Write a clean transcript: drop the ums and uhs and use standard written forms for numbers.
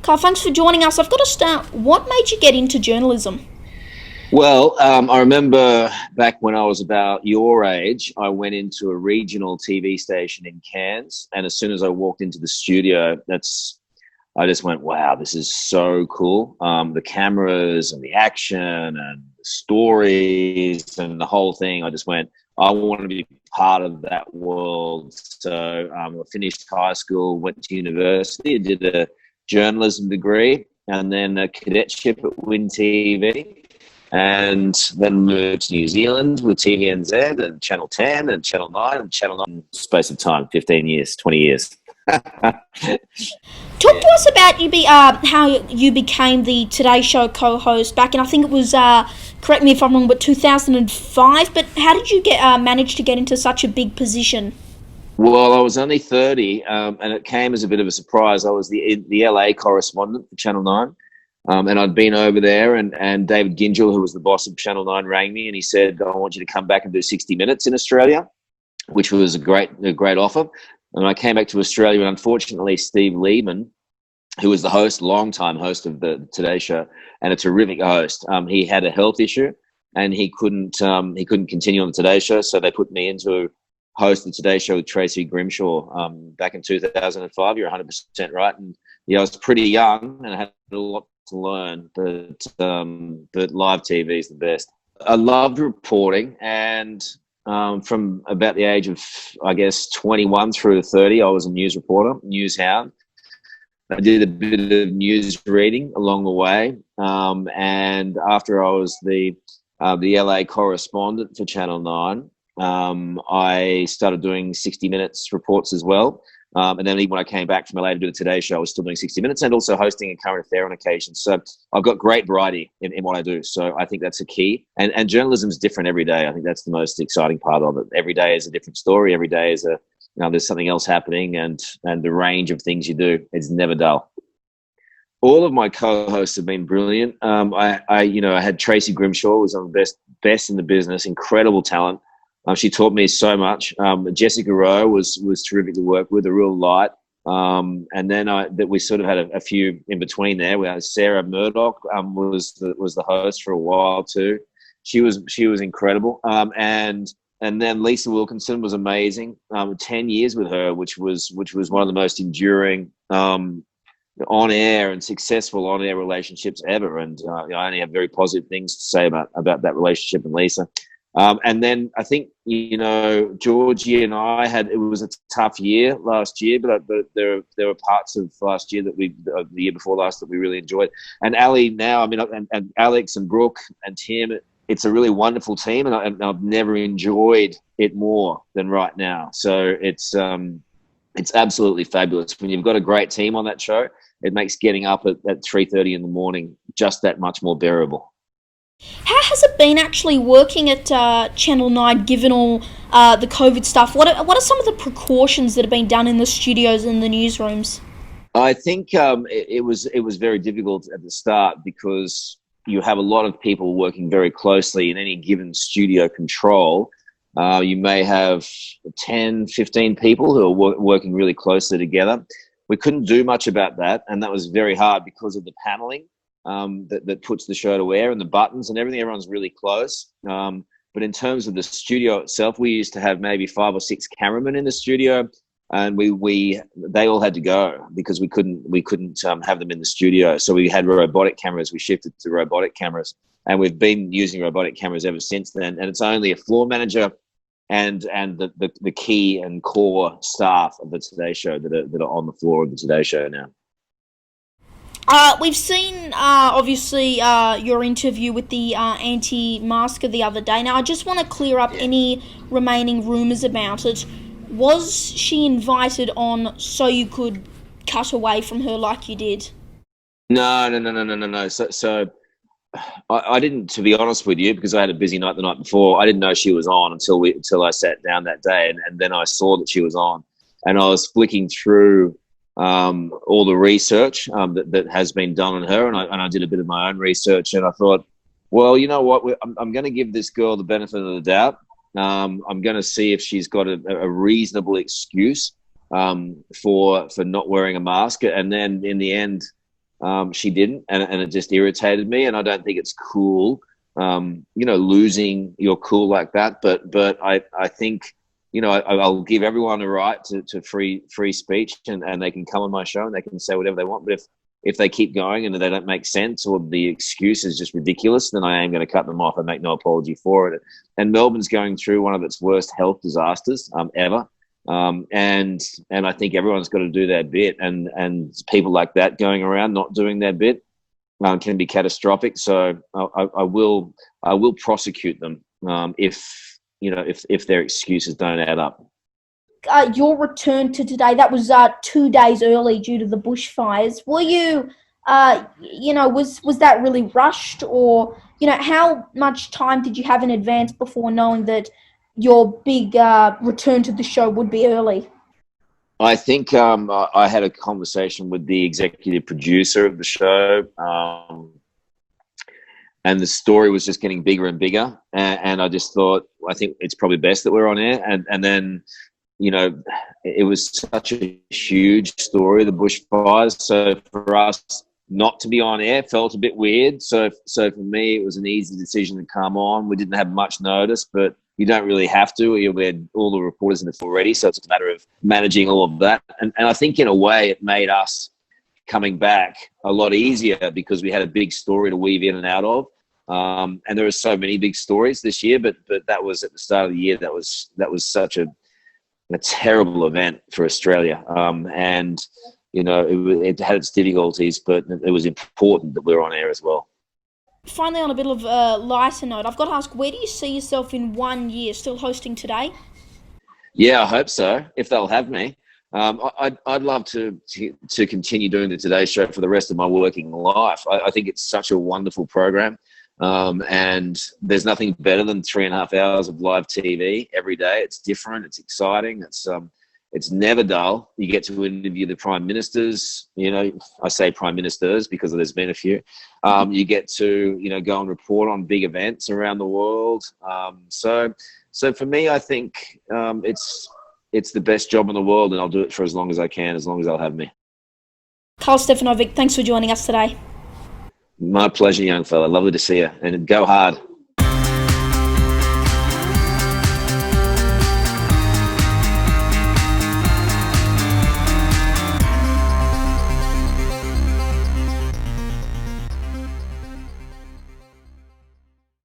Carl, thanks for joining us. I've got to start. What made you get into journalism? Well, I remember back when I was about your age, I went into a regional TV station in Cairns, and as soon as I walked into the studio, I just went, wow, this is so cool. The cameras and the action and the stories and the whole thing. I just went, I want to be part of that world. So I finished high school, went to university, did a journalism degree, and then a cadetship at Win TV. And then moved to New Zealand with TVNZ and Channel 10 and Channel 9 and Channel 9 space of time, 15 years, 20 years. Talk to us about how you became the Today Show co-host back in, I think it was, correct me if I'm wrong, but 2005. But how did you manage to get into such a big position? Well, I was only 30, and it came as a bit of a surprise. I was the LA correspondent for Channel 9. And I'd been over there, and David Gingell, who was the boss of Channel 9, rang me and he said, I want you to come back and do 60 Minutes in Australia, which was a great offer. And I came back to Australia, and unfortunately, Steve Lehman, who was the host, long-time host of the Today Show, and a terrific host, he had a health issue, and he couldn't continue on the Today Show, so they put me in to host the Today Show with Tracy Grimshaw back in 2005. You're 100% right. And yeah, I was pretty young, and I had a lot to learn, but live TV is the best. I loved reporting, and from about the age of, I guess, 21 through to 30, I was a news reporter, news hound. I did a bit of news reading along the way, and after I was the LA correspondent for Channel 9, I started doing 60 Minutes reports as well. And then even when I came back from LA to do the Today Show, I was still doing 60 Minutes and also hosting a current affair on occasion. So I've got great variety in what I do. So I think that's a key. And journalism is different every day. I think that's the most exciting part of it. Every day is a different story. Every day is there's something else happening, and the range of things you do is never dull. All of my co-hosts have been brilliant. I had Tracy Grimshaw, was one of the best in the business, incredible talent. She taught me so much. Jessica Rowe was terrific to work with, a real light. And then we sort of had a few in between there. We had Sarah Murdoch was the host for a while too. She was incredible. And then Lisa Wilkinson was amazing. 10 years with her, which was one of the most enduring on-air and successful on-air relationships ever. And I only have very positive things to say about that relationship and Lisa. And then I think, Georgie and I it was a tough year last year, but there were parts of last year the year before last that we really enjoyed. And Ali now, and Alex and Brooke and Tim, it's a really wonderful team, and I've never enjoyed it more than right now. So it's absolutely fabulous. When you've got a great team on that show, it makes getting up at 3:30 in the morning just that much more bearable. How has it been actually working at Channel 9, given all the COVID stuff? What are some of the precautions that have been done in the studios and the newsrooms? I think it was very difficult at the start because you have a lot of people working very closely in any given studio control. You may have 10, 15 people who are working really closely together. We couldn't do much about that, and that was very hard because of the paneling. That puts the show to air and the buttons and everything. Everyone's really close. But in terms of the studio itself, we used to have maybe 5 or 6 cameramen in the studio, and they all had to go because we couldn't have them in the studio. So we had robotic cameras. We shifted to robotic cameras, and we've been using robotic cameras ever since then. And it's only a floor manager and the key and core staff of the Today Show that are on the floor of the Today Show now. We've seen, obviously, your interview with the Antimasker the other day. Now, I just want to clear up any remaining rumours about it. Was she invited on so you could cut away from her like you did? No. So I didn't, to be honest with you, because I had a busy night the night before. I didn't know she was on until I sat down that day, and then I saw that she was on, and I was flicking through all the research that has been done on her, and I did a bit of my own research, and I thought, well, you know what, I'm going to give this girl the benefit of the doubt. I'm going to see if she's got a reasonable excuse for not wearing a mask, and then in the end, She didn't, and it just irritated me. And I don't think it's cool, losing your cool like that. But I think, I'll give everyone a right to free speech, and they can come on my show and they can say whatever they want. But if they keep going and they don't make sense, or the excuse is just ridiculous, then I am going to cut them off and make no apology for it. And Melbourne's going through one of its worst health disasters ever. And I think everyone's got to do their bit, and people like that going around not doing their bit can be catastrophic. So I will prosecute them if their excuses don't add up. Your return to today, that was 2 days early due to the bushfires. Were you, was that really rushed, or how much time did you have in advance before knowing that your big return to the show would be early? I think I had a conversation with the executive producer of the show, and the story was just getting bigger and bigger. And I just thought, I think it's probably best that we're on air. And then, it was such a huge story, the bushfires. So for us not to be on air felt a bit weird. So for me, it was an easy decision to come on. We didn't have much notice, but you don't really have to. We had all the reporters in it already, so it's a matter of managing all of that. And I think in a way it made us coming back a lot easier because we had a big story to weave in and out of. And there are so many big stories this year, but that was at the start of the year. That was such a terrible event for Australia. And it had its difficulties, but it was important that we were on air as well. Finally, on a bit of a lighter note, I've got to ask, where do you see yourself in 1 year? Still hosting Today? Yeah, I hope so, if they'll have me. I'd love to continue doing the Today Show for the rest of my working life. I think it's such a wonderful program. And there's nothing better than 3.5 hours of live TV every day. It's different. It's exciting. It's never dull. You get to interview the prime ministers. I say prime ministers because there's been a few. You get to, go and report on big events around the world. So for me, I think it's the best job in the world, and I'll do it for as long as I can, as long as they'll have me. Karl Stefanovic, thanks for joining us today. My pleasure, young fella. Lovely to see you, and go hard.